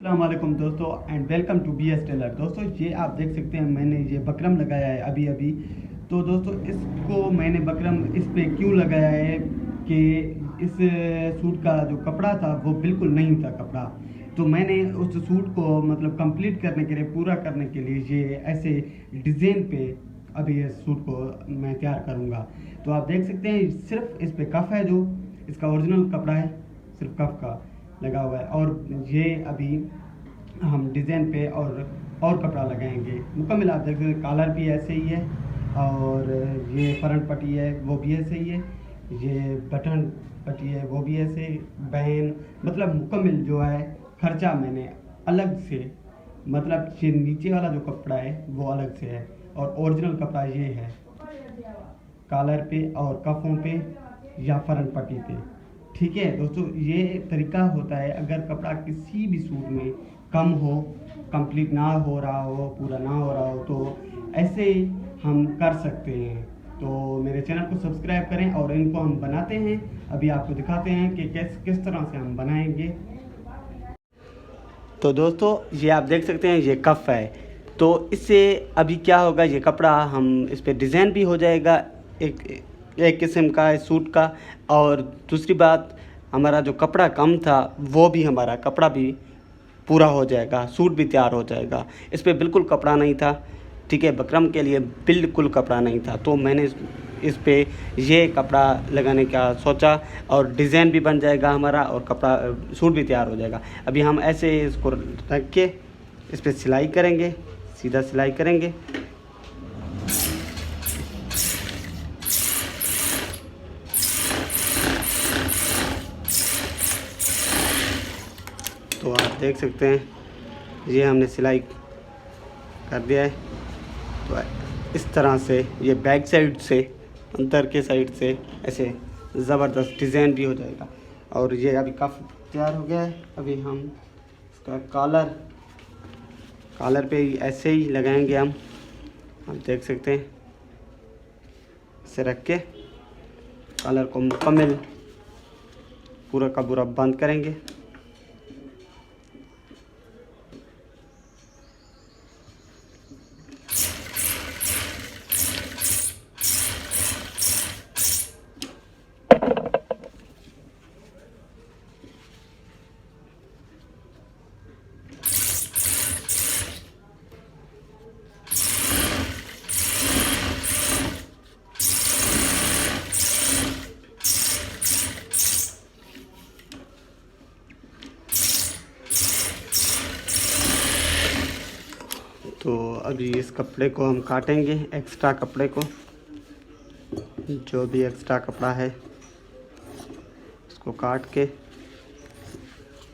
अस्सलाम वालेकुम दोस्तों and welcome to B S Tailor. दोस्तों ये आप देख सकते हैं मैंने ये बकरम लगाया है अभी अभी। तो दोस्तों इसको मैंने बकरम इस पे क्यों लगाया है कि इस सूट का जो कपड़ा था वो बिल्कुल नहीं था कपड़ा। तो मैंने उस सूट को मतलब कंप्लीट करने के लिए पूरा करने के लिए ये ऐसे डिज़ाइन पे अभी इस सूट को मैं तैयार करूँगा। तो आप देख सकते हैं सिर्फ इस पे कफ है, जो इसका ओरिजिनल कपड़ा है सिर्फ कफ का लगा हुआ है। और ये अभी हम डिज़ाइन पे और कपड़ा लगाएंगे मुकम्मल। आप देख सकते हैं कॉलर भी ऐसे ही है और ये फ्रंट पट्टी है वो भी ऐसे ही है, ये बटन पट्टी है वो भी ऐसे, बैन मतलब मुकम्मल जो है खर्चा मैंने अलग से, मतलब ये नीचे वाला जो कपड़ा है वो अलग से है और ओरिजिनल कपड़ा ये है कॉलर पे और कफ़ों पे या फ्रंट पट्टी पे। ठीक है दोस्तों, ये तरीका होता है अगर कपड़ा किसी भी सूट में कम हो, कंप्लीट ना हो रहा हो, पूरा ना हो रहा हो, तो ऐसे हम कर सकते हैं। तो मेरे चैनल को सब्सक्राइब करें और इनको हम बनाते हैं, अभी आपको दिखाते हैं कि किस तरह से हम बनाएंगे। तो दोस्तों ये आप देख सकते हैं ये कफ है, तो इससे अभी क्या होगा, ये कपड़ा हम इस पर डिज़ाइन भी हो जाएगा एक किस्म का इस सूट का। और दूसरी बात, हमारा जो कपड़ा कम था वो भी, हमारा कपड़ा भी पूरा हो जाएगा, सूट भी तैयार हो जाएगा। इस पे बिल्कुल कपड़ा नहीं था, ठीक है, बकरम के लिए बिल्कुल कपड़ा नहीं था, तो मैंने इस पे ये कपड़ा लगाने का सोचा और डिज़ाइन भी बन जाएगा हमारा और कपड़ा सूट भी तैयार हो जाएगा। अभी हम ऐसे इसको रख के इस पर सिलाई करेंगे, सीधा सिलाई करेंगे। तो आप देख सकते हैं ये हमने सिलाई कर दिया है। तो इस तरह से ये बैक साइड से, अंदर के साइड से ऐसे ज़बरदस्त डिज़ाइन भी हो जाएगा। और ये अभी काफ़ी तैयार हो गया है। अभी हम इसका कॉलर पे ऐसे ही लगाएंगे हम देख सकते हैं, इसे रख के कॉलर को मुकम्मल पूरा का पूरा बंद करेंगे। तो अभी इस कपड़े को हम काटेंगे, एक्स्ट्रा कपड़े को, जो भी एक्स्ट्रा कपड़ा है उसको काट के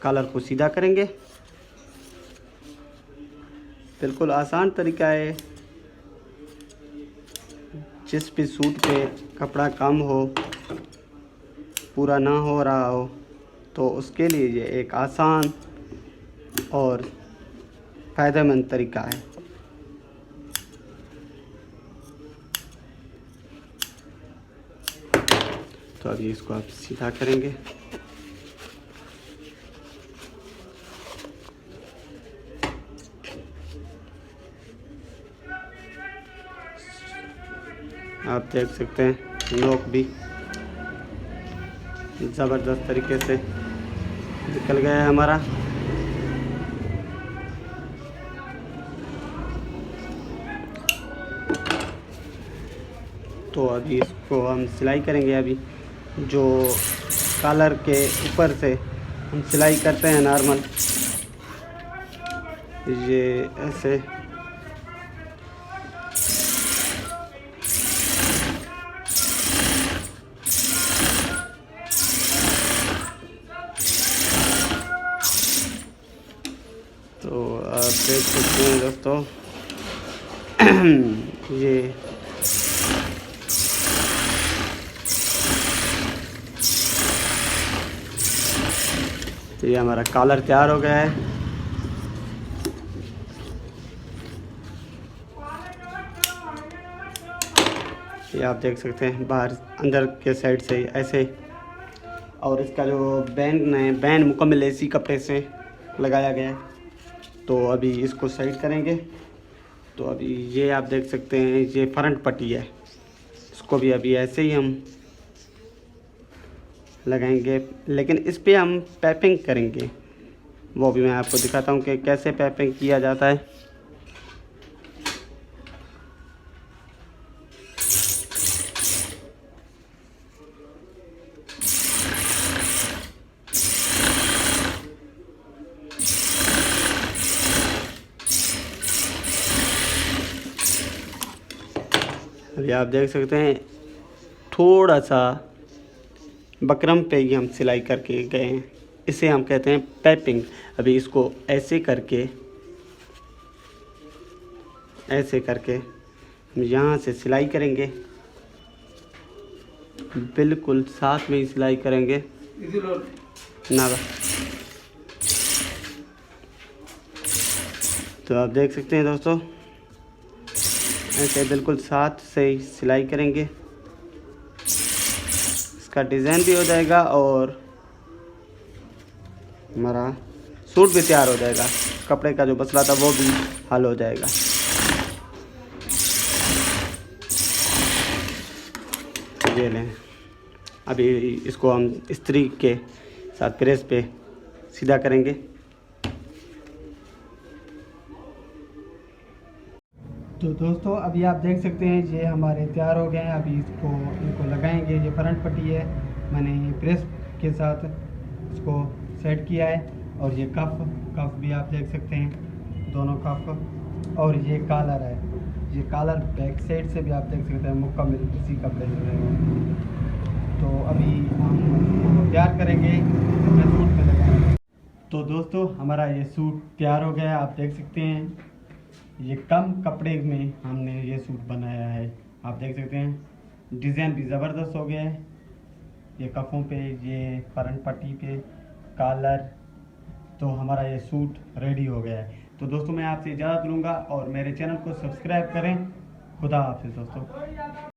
कॉलर को सीधा करेंगे। बिल्कुल आसान तरीका है। जिस भी सूट पे कपड़ा कम हो, पूरा ना हो रहा हो, तो उसके लिए ये एक आसान और फ़ायदेमंद तरीका है। तो अभी इसको आप सीधा करेंगे। आप देख सकते हैं नोक भी ज़बरदस्त तरीके से निकल गया है हमारा। तो अभी इसको हम सिलाई करेंगे। अभी जो कॉलर के ऊपर से हम सिलाई करते हैं नॉर्मल, ये ऐसे तो आप देख सकते हैं दोस्तों ये हमारा कॉलर तैयार हो गया है। ये आप देख सकते हैं बाहर अंदर के साइड से ऐसे, और इसका जो बैंड है, बैंड मुकम्मल इसी कपड़े से लगाया गया है। तो अभी इसको साइड करेंगे। तो अभी ये आप देख सकते हैं ये फ्रंट पट्टी है, इसको भी अभी ऐसे ही हम लगाएंगे, लेकिन इस पे हम पैपिंग करेंगे, वो भी मैं आपको दिखाता हूँ कि कैसे पैपिंग किया जाता है। अभी आप देख सकते हैं थोड़ा सा बकरम पे ही हम सिलाई करके गए हैं, इसे हम कहते हैं पैपिंग। अभी इसको ऐसे करके हम यहाँ से सिलाई करेंगे, बिल्कुल साथ में ही सिलाई करेंगे ना। तो आप देख सकते हैं दोस्तों, ऐसे बिल्कुल साथ से ही सिलाई करेंगे, इसका डिज़ाइन भी हो जाएगा और हमारा सूट भी तैयार हो जाएगा, कपड़े का जो मसला था वो भी हल हो जाएगा। ये लें, अभी इसको हम इस्त्री के साथ प्रेस पे सीधा करेंगे। तो दोस्तों अभी आप देख सकते हैं ये हमारे तैयार हो गए हैं। अभी इनको लगाएंगे। ये फ्रंट पट्टी है, मैंने प्रेस के साथ इसको सेट किया है, और ये कफ भी आप देख सकते हैं, दोनों कफ, और ये कॉलर है, ये कॉलर बैक साइड से भी आप देख सकते हैं मुकम्मल इसी कपड़े में रहेगा। तो अभी हम इसको तैयार करेंगे, अपने सूट में लगाएंगे। तो दोस्तों हमारा ये सूट तैयार हो गया है, आप देख सकते हैं ये कम कपड़े में हमने ये सूट बनाया है। आप देख सकते हैं डिज़ाइन भी ज़बरदस्त हो गया है, ये कफ़ों पे, ये फ्रंट पट्टी पे कॉलर, तो हमारा ये सूट रेडी हो गया है। तो दोस्तों मैं आपसे इजाज़त लूँगा और मेरे चैनल को सब्सक्राइब करें। खुदा हाफिज़ दोस्तों।